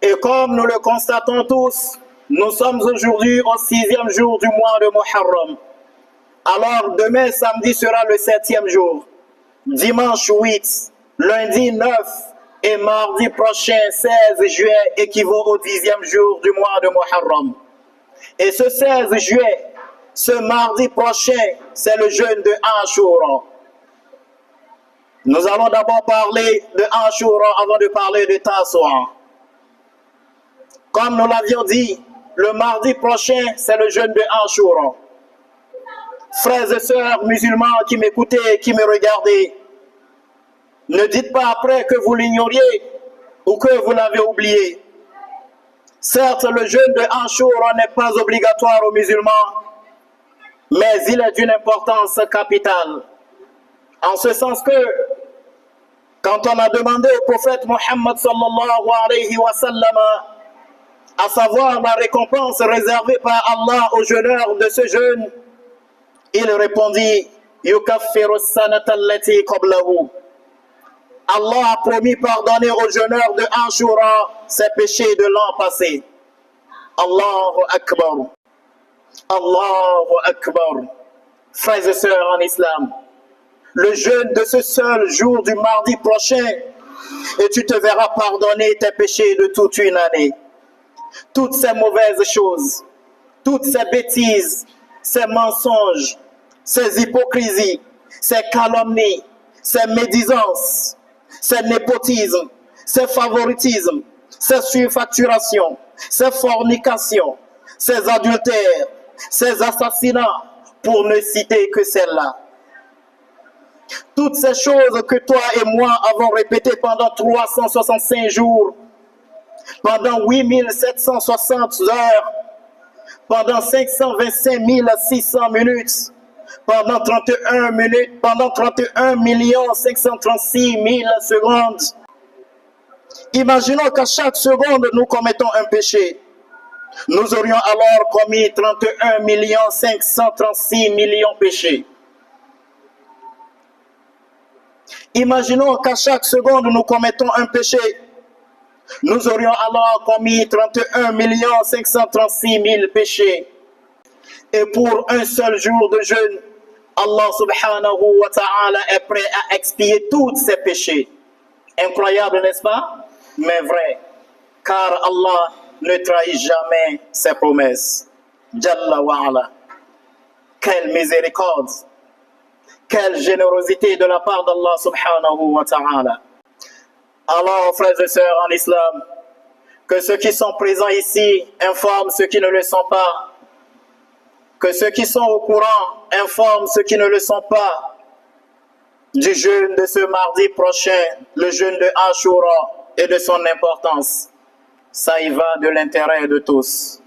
Et comme nous le constatons tous, nous sommes aujourd'hui au 6e jour du mois de Muharram. Alors demain samedi sera le 7e jour, dimanche 8, lundi 9 et mardi prochain 16 juillet équivaut au 10e jour du mois de Muharram. Et ce 16 juillet, ce mardi prochain, c'est le jeûne de Ashura. Nous allons d'abord parler de Ashura avant de parler de Tasu'a. Comme nous l'avions dit, le mardi prochain, c'est le jeûne de Ashura. Frères et sœurs musulmans qui m'écoutez, qui me regardez, ne dites pas après que vous l'ignoriez ou que vous l'avez oublié. Certes, le jeûne de Ashura n'est pas obligatoire aux musulmans, mais il est d'une importance capitale. En ce sens que, quand on a demandé au prophète Mohammed sallallahu alayhi wa sallam, à savoir la récompense réservée par Allah aux jeûneurs de ce jeûne, il répondit Yukaffiru sanata allati qablahu. Allah a promis pardonner aux jeûneurs de Ashura ses péchés de l'an passé. Allahu Akbar. Allahu Akbar. Frères et sœurs en islam, le jeûne de ce seul jour du mardi prochain, et tu te verras pardonner tes péchés de toute une année. Toutes ces mauvaises choses, toutes ces bêtises, ces mensonges, ces hypocrisies, ces calomnies, ces médisances, ces népotismes, ces favoritismes, ces surfacturations, ces fornications, ces adultères, ces assassinats, pour ne citer que celles-là. Toutes ces choses que toi et moi avons répétées pendant 365 jours, pendant 8760 heures, pendant 525 600 minutes, pendant 31 minutes, pendant 31 536 000 secondes. Imaginons qu'à chaque seconde nous commettons un péché. Nous aurions alors commis 31 536 000 péchés. Imaginons qu'à chaque seconde nous commettons un péché. Nous aurions alors commis 31 536 000 péchés. Et pour un seul jour de jeûne, Allah subhanahu wa ta'ala est prêt à expier tous ces péchés. Incroyable, n'est-ce pas? Mais vrai. Car Allah ne trahit jamais ses promesses. Jalla wa ala. Quelle miséricorde. Quelle générosité de la part d'Allah subhanahu wa ta'ala. Alors, frères et sœurs en islam, que ceux qui sont présents ici informent ceux qui ne le sont pas. Que ceux qui sont au courant informent ceux qui ne le sont pas du jeûne de ce mardi prochain, le jeûne de Ashura et de son importance. Ça y va de l'intérêt de tous.